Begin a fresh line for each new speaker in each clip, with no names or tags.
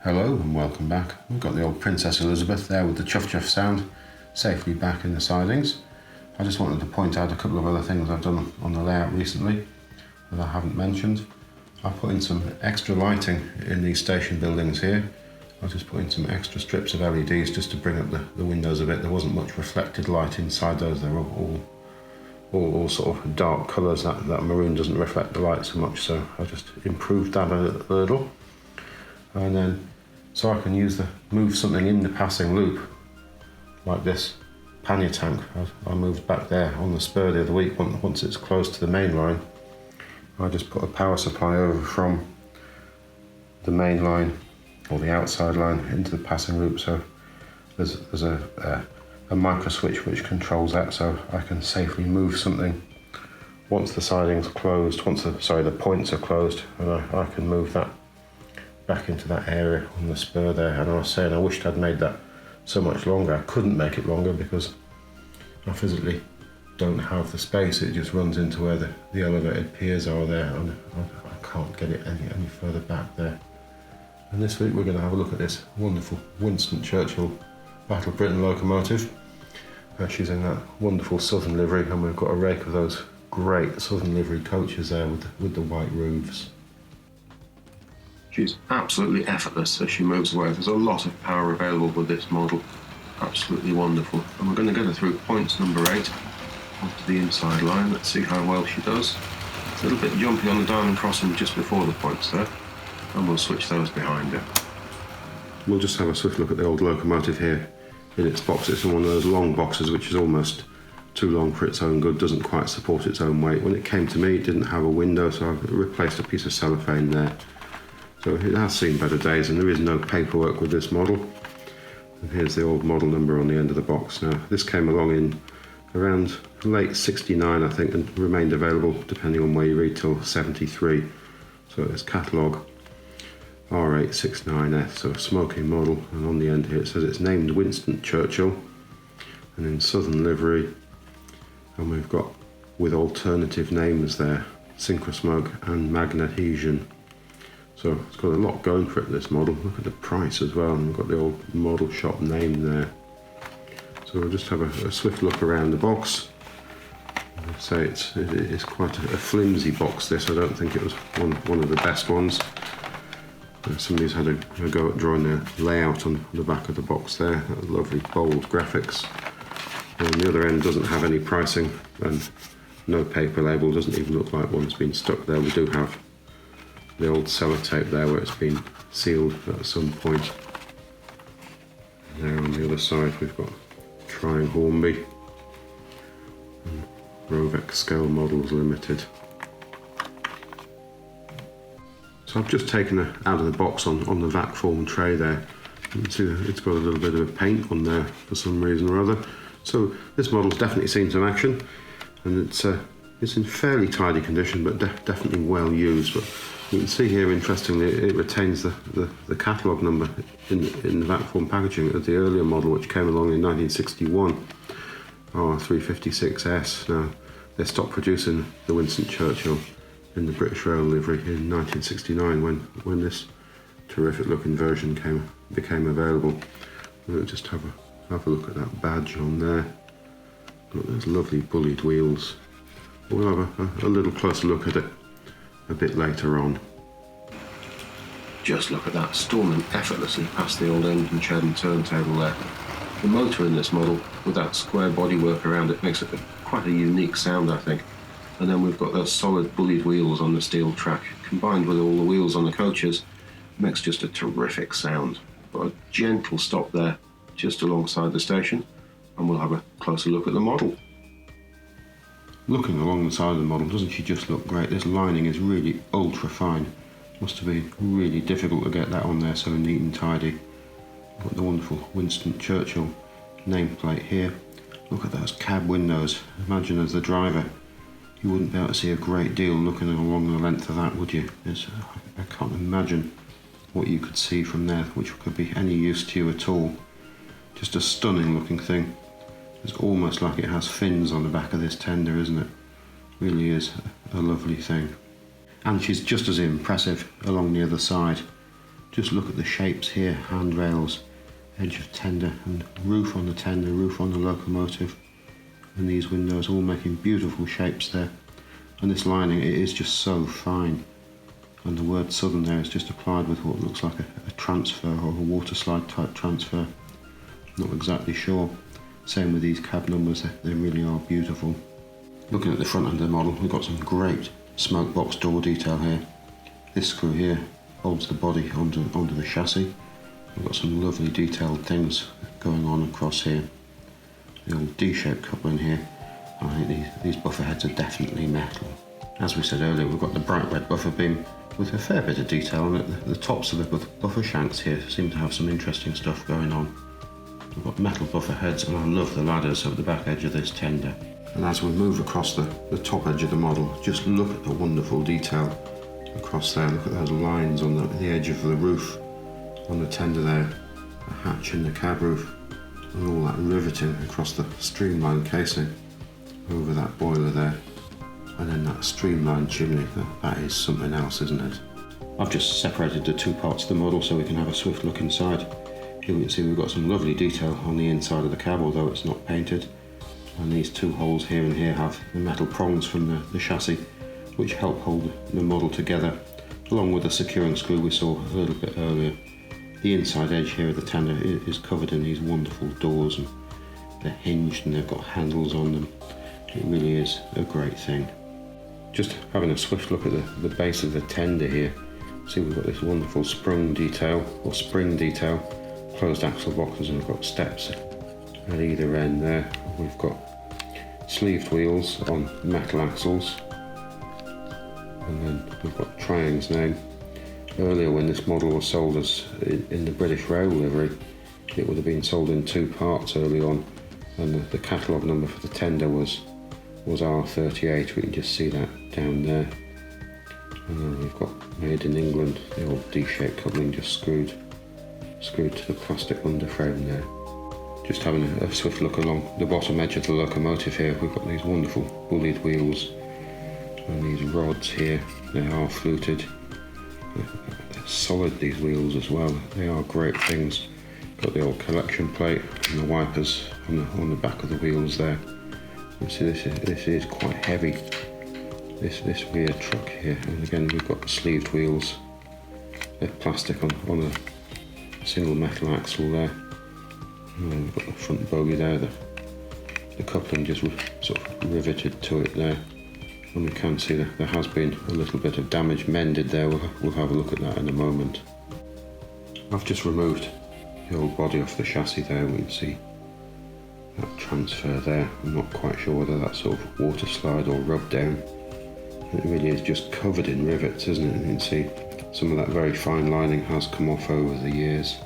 Hello and welcome back. We've got the old Princess Elizabeth there with the chuff chuff sound safely back in the sidings. I just wanted to point out a couple of other things I've done on the layout recently that I haven't mentioned. I put in some extra lighting in these station buildings here. I just put in some extra strips of LEDs just to bring up the windows a bit. There wasn't much reflected light inside those. They were all sort of dark colours. That maroon doesn't reflect the light so much, so I just improved that a little. And then so I can move something in the passing loop, like this pannier tank. I moved back there on the spur the other week. Once it's close to the main line, I just put a power supply over from the main line or the outside line into the passing loop. So there's a micro switch which controls that, so I can safely move something once the siding's closed. The points are closed, and I can move that back into that area on the spur there. And I was saying I wished I'd made that so much longer. I couldn't make it longer because I physically don't have the space. It just runs into where the elevated piers are there, and I can't get it any further back there. And this week we're going to have a look at this wonderful Winston Churchill Battle of Britain locomotive. She's in that wonderful southern livery, and we've got a rake of those great southern livery coaches there with the white roofs. She's absolutely effortless as she moves away. There's a lot of power available with this model. Absolutely wonderful. And we're going to get her through points number 8 onto the inside line. Let's see how well she does. It's a little bit jumpy on the diamond crossing just before the points there, and we'll switch those behind her. We'll just have a swift look at the old locomotive here in its box. It's in one of those long boxes which is almost too long for its own good, doesn't quite support its own weight. When it came to me, it didn't have a window, so I replaced a piece of cellophane there. So it has seen better days, and there is no paperwork with this model. And here's the old model number on the end of the box. Now, this came along in around late 69, I think, and remained available, depending on where you read, till 73. So it's catalogue R.869S, so a smoking model, and on the end here it says it's named Winston Churchill, and in southern livery, and we've got with alternative names there, Synchrosmoke and Magnadhesion. So it's got a lot going for it, this model. Look at the price as well, and we've got the old model shop name there. So we'll just have a swift look around the box. I'd say it's quite a flimsy box, this. I don't think it was one of the best ones. Somebody's had a go at drawing a layout on the back of the box there. Lovely bold graphics. And the other end doesn't have any pricing and no paper label. Doesn't even look like one's been stuck there. We do have the old sellotape there where it's been sealed at some point. And there on the other side we've got Trying Hornby and Rovex Scale Models Limited. So I've just taken it out of the box on the vac form tray there. You can see that it's got a little bit of a paint on there for some reason or other. So this model's definitely seen some action, and it's in fairly tidy condition, but definitely well used. But you can see here, interestingly, it retains the catalogue number in the vac form packaging of the earlier model, which came along in 1961, R.869S. Now, they stopped producing the Winston Churchill in the British Rail livery in 1969 when this terrific looking version became available. We'll just have a look at that badge on there. Got those lovely bullied wheels. We'll have a little closer look at it a bit later on. Just look at that, storming effortlessly past the old engine shed and turntable there. The motor in this model, with that square bodywork around it, makes it quite a unique sound, I think. And then we've got those solid bullied wheels on the steel track, combined with all the wheels on the coaches, makes just a terrific sound. Got a gentle stop there, just alongside the station, and we'll have a closer look at the model. Looking along the side of the model, doesn't she just look great? This lining is really ultra fine. Must have been really difficult to get that on there so neat and tidy. Got the wonderful Winston Churchill nameplate here. Look at those cab windows. Imagine as the driver, you wouldn't be able to see a great deal looking along the length of that, would you? I can't imagine what you could see from there, which could be any use to you at all. Just a stunning looking thing. It's almost like it has fins on the back of this tender, isn't it? Really is a lovely thing. And she's just as impressive along the other side. Just look at the shapes here, handrails, edge of tender, and roof on the tender, roof on the locomotive, and these windows all making beautiful shapes there. And this lining, it is just so fine, and the word southern there is just applied with what looks like a transfer or a water slide type transfer. Not exactly sure. Same with these cab numbers, they really are beautiful. Looking at the front end of the model, we've got some great smoke box door detail here. This screw here holds the body onto the chassis. We've got some lovely detailed things going on across here. The old D-shaped coupling here. I think these buffer heads are definitely metal. As we said earlier, we've got the bright red buffer beam with a fair bit of detail on it. The tops of the buffer shanks here seem to have some interesting stuff going on. We've got metal buffer heads, and I love the ladders at the back edge of this tender. And as we move across the top edge of the model, just look at the wonderful detail across there. Look at those lines on the edge of the roof, on the tender there, the hatch in the cab roof, and all that riveting across the streamlined casing over that boiler there. And then that streamlined chimney, that is something else, isn't it? I've just separated the two parts of the model so we can have a swift look inside. Here we can see we've got some lovely detail on the inside of the cab, although it's not painted. And these two holes here and here have the metal prongs from the chassis, which help hold the model together, along with the securing screw we saw a little bit earlier. The inside edge here of the tender is covered in these wonderful doors, and they're hinged and they've got handles on them. It really is a great thing. Just having a swift look at the base of the tender here. See, we've got this wonderful sprung detail, or spring detail, closed axle boxes, and we've got steps at either end there. We've got sleeved wheels on metal axles, and then we've got Triang's name. Earlier, when this model was sold as in the British Rail livery, it would have been sold in two parts early on, and the catalogue number for the tender was R.869S. We can just see that down there. And then we've got made in England, the old D-shaped coupling just screwed to the plastic underframe there. Just having a swift look along the bottom edge of the locomotive here, we've got these wonderful bullied wheels and these rods here. They are fluted. They're solid, these wheels as well. They are great things. Got the old collection plate and the wipers on the back of the wheels there. You see this is quite heavy. This rear truck here, and again we've got the sleeved wheels. They're plastic on a single metal axle there. And then we've got the front bogie there, the coupling just sort of riveted to it there. And we can see that there has been a little bit of damage mended there. We'll have a look at that in a moment. I've just removed the old body off the chassis there. We can see that transfer there. I'm not quite sure whether that's sort of water slide or rub down. It really is just covered in rivets, isn't it? You can see some of that very fine lining has come off over the years.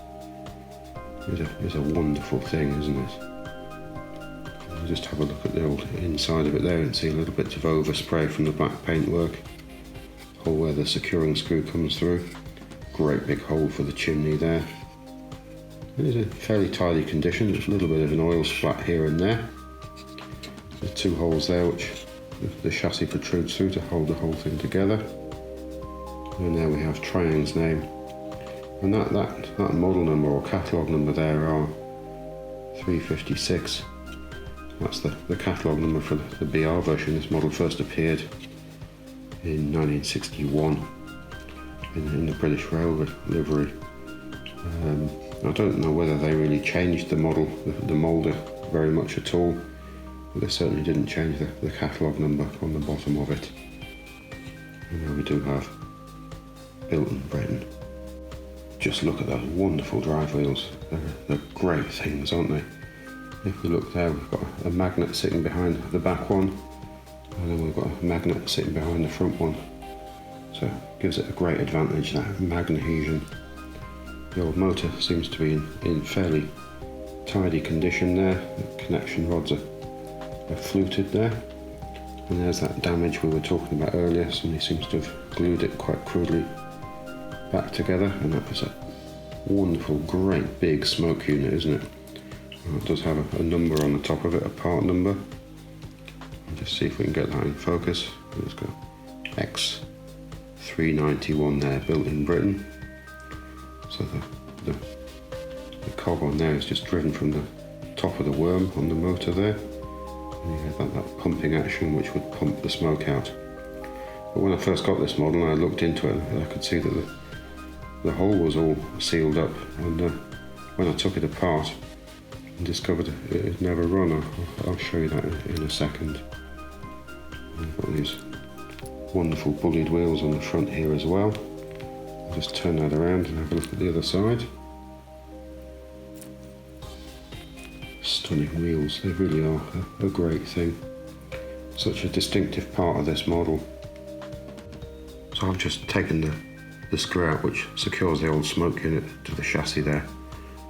It's a wonderful thing, isn't it? I'll just have a look at the old inside of it there and see a little bit of overspray from the black paintwork. Hole where the securing screw comes through. Great big hole for the chimney there. It is a fairly tidy condition, just a little bit of an oil splat here and there. There's two holes there which the chassis protrudes through to hold the whole thing together. And there we have Triang's name. And that model number or catalogue number there, R.869S. That's the catalogue number for the BR version. This model first appeared in 1961 in the British Rail livery. I don't know whether they really changed the model, the moulder, very much at all, but they certainly didn't change the catalogue number on the bottom of it. And there we do have built in Britain. Just look at those wonderful drive wheels. They're great things, aren't they? If we look there, we've got a magnet sitting behind the back one, and then we've got a magnet sitting behind the front one. So it gives it a great advantage, that magnadhesion. The old motor seems to be in fairly tidy condition there. The connection rods are fluted there. And there's that damage we were talking about earlier. Somebody seems to have glued it quite crudely back together, and that was a wonderful, great big smoke unit, isn't it? It does have a number on the top of it, a part number. I'll just see if we can get that in focus. Let's go 391 there, built in Britain. So the cog on there is just driven from the top of the worm on the motor there. And you had that pumping action which would pump the smoke out. But when I first got this model and I looked into it, I could see that the hole was all sealed up, and when I took it apart and discovered it had never run, I'll show you that in a second. I've got these wonderful bullied wheels on the front here as well. I'll just turn that around and have a look at the other side. Stunning wheels, they really are a great thing. Such a distinctive part of this model. So I've just taken the screw out which secures the old smoke unit to the chassis there.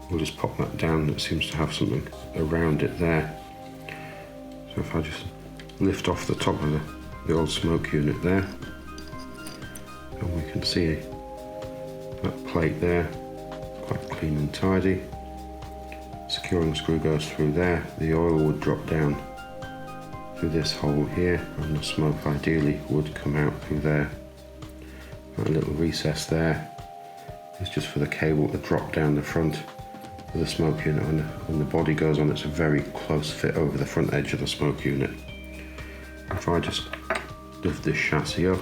We'll just pop that down. It seems to have something around it there. So if I just lift off the top of the old smoke unit there, and we can see that plate there, quite clean and tidy. Securing screw goes through there. The oil would drop down through this hole here, and the smoke ideally would come out through there. That little recess there is just for the cable to drop down the front of the smoke unit. When the body goes on, it's a very close fit over the front edge of the smoke unit. If I just lift this chassis up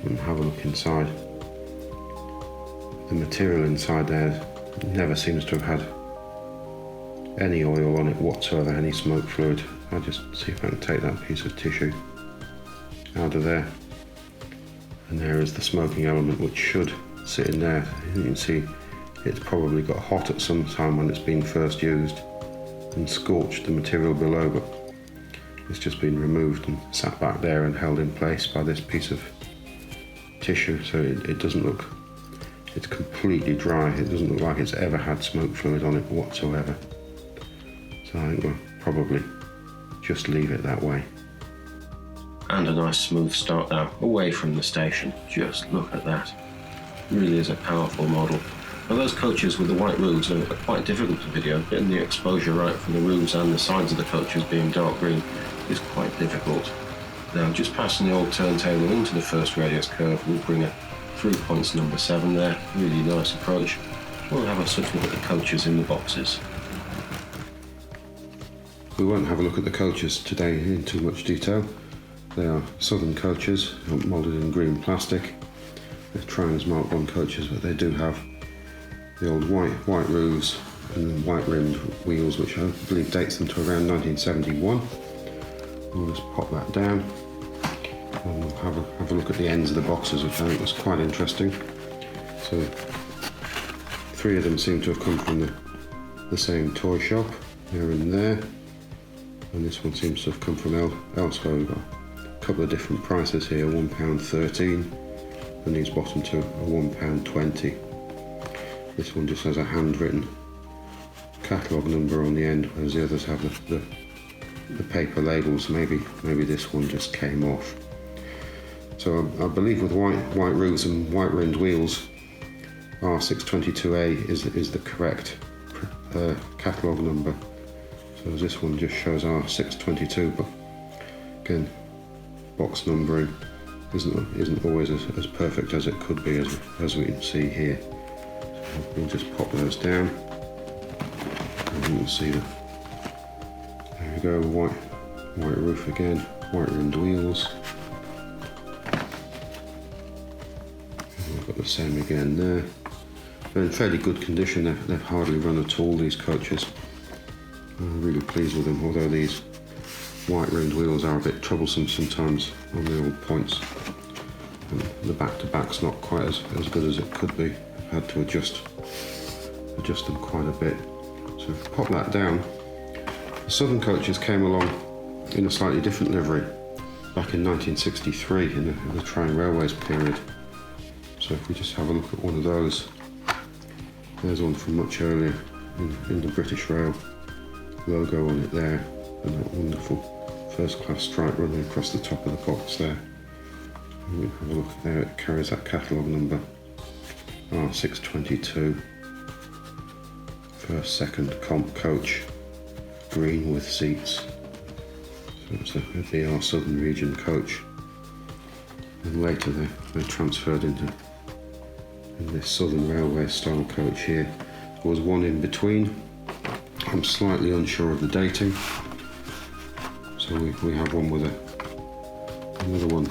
and have a look inside, the material inside there never seems to have had any oil on it whatsoever, any smoke fluid. I'll just see if I can take that piece of tissue out of there. And there is the smoking element which should sit in there. You can see it's probably got hot at some time when it's been first used and scorched the material below, but it's just been removed and sat back there and held in place by this piece of tissue. So it doesn't look, it's completely dry. It doesn't look like it's ever had smoke fluid on it whatsoever. So I think we'll probably just leave it that way. And a nice smooth start now, away from the station. Just look at that. Really is a powerful model. Now those coaches with the white roofs are quite difficult to video. Getting the exposure right for the roofs and the sides of the coaches being dark green is quite difficult. Now just passing the old turntable into the first radius curve will bring it through points number 7 there. Really nice approach. We'll have a swift look at the coaches in the boxes. We won't have a look at the coaches today in too much detail. They are Southern coaches, moulded in green plastic. They're Trans Mark 1 coaches, but they do have the old white roofs and white rimmed wheels, which I believe dates them to around 1971. We'll just pop that down and we'll have a look at the ends of the boxes, which I think was quite interesting. So 3 of them seem to have come from the same toy shop. They're in there, and this one seems to have come from elsewhere. We've got a couple of different prices here, £1.13, and these bottom two are £1.20. This one just has a handwritten catalogue number on the end, whereas the others have the paper labels. Maybe this one just came off. So I believe with white roofs and white rimmed wheels, R.869S is the correct catalogue number. So this one just shows R.622, but again, box numbering isn't always as perfect as it could be, as we can see here. So we'll just pop those down, and you can see that. There we go, white roof again, white rimmed wheels. And we've got the same again there. They're in fairly good condition. They've hardly run at all, these coaches. I'm really pleased with them, although these white rimmed wheels are a bit troublesome sometimes on the old points. And the back-to-back's not quite as good as it could be. I've had to adjust them quite a bit. So if I pop that down, the Southern coaches came along in a slightly different livery back in 1963 in the train railways period. So if we just have a look at one of those, there's one from much earlier in the British Rail logo on it there, and that wonderful first class stripe running across the top of the box there. And we have a look there, it carries that catalogue number R.622, first second comp coach, green with seats. So it's a BR Southern Region coach. and later they transferred in this Southern Railway style coach here. There was one in between. I'm slightly unsure of the dating, so we have one with another one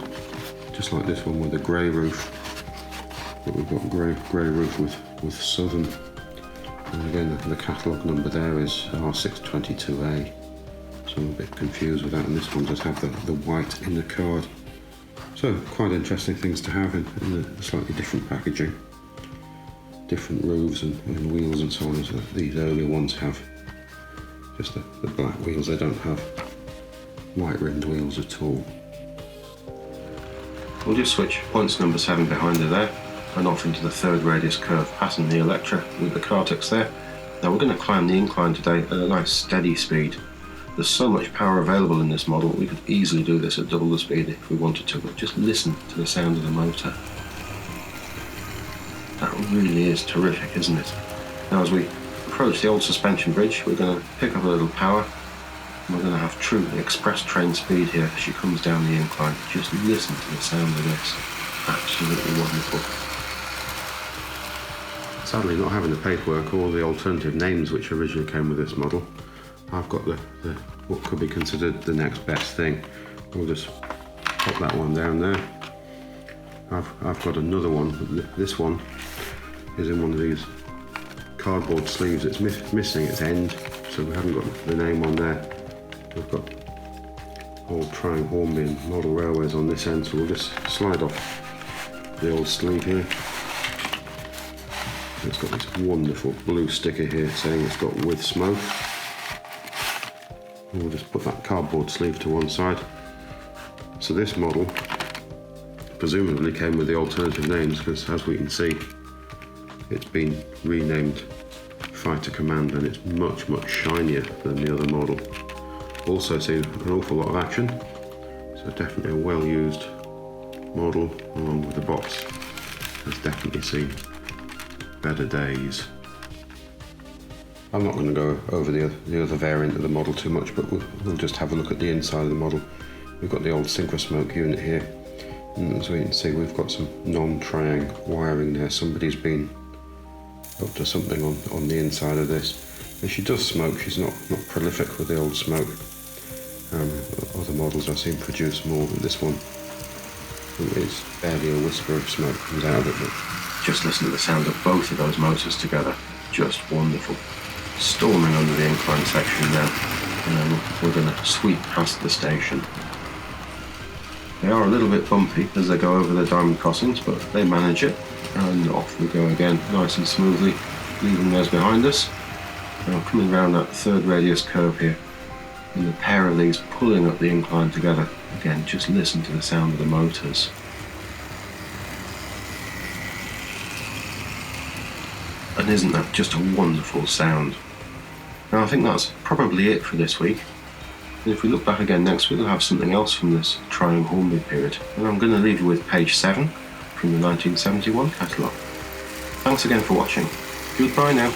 just like this one with a grey roof, but we've got grey roof with Southern, and again the catalogue number there is R.869S, so I'm a bit confused with that, and this one does have the white in the card. So quite interesting things to have in a slightly different packaging, different roofs and wheels and so on as these earlier ones have. Just the black wheels, they don't have white rimmed wheels at all. We'll just switch points number 7 behind her there and off into the third radius curve, passing the Electra with the Cartex there. Now we're going to climb the incline today at a nice steady speed. There's so much power available in this model, we could easily do this at double the speed if we wanted to, but just listen to the sound of the motor. That really is terrific, isn't it? Now as we approach the old suspension bridge, we're going to pick up a little power, and we're going to have true express train speed here as she comes down the incline. Just listen to the sound of this. Absolutely wonderful. Sadly not having the paperwork or the alternative names which originally came with this model, I've got the what could be considered the next best thing. We'll just pop that one down there. I've got another one. This one is in one of these cardboard sleeves. It's missing its end, so we haven't got the name on there. We've got old Triangle Hornby and Model Railways on this end, so we'll just slide off the old sleeve here. It's got this wonderful blue sticker here saying it's got with smoke. And we'll just put that cardboard sleeve to one side. So this model presumably came with the alternative names, because as we can see, it's been renamed Fighter Command and it's much shinier than the other model. Also seen an awful lot of action, so definitely a well used model, along with the box has definitely seen better days. I'm not going to go over the other variant of the model too much, but we'll just have a look at the inside of the model. We've got the old Synchrosmoke unit here, and as we can see we've got some non-triang wiring there. Somebody's been up to something on the inside of this. And she does smoke, she's not prolific with the old smoke. Other models I've seen produce more, but this one, it's barely a whisper of smoke comes out of it. But just listen to the sound of both of those motors together, just wonderful. Storming under the incline section now, and then we're going to sweep past the station. They are a little bit bumpy as they go over the diamond crossings, but they manage it, and off we go again, nice and smoothly, leaving those behind us. Now coming around that third radius curve here, and the pair of these pulling up the incline together. Again, just listen to the sound of the motors. And isn't that just a wonderful sound? Now I think that's probably it for this week. And if we look back again next week, we'll have something else from this Triangle Hornby period. And I'm going to leave you with page 7 from the 1971 catalogue. Thanks again for watching. Goodbye now.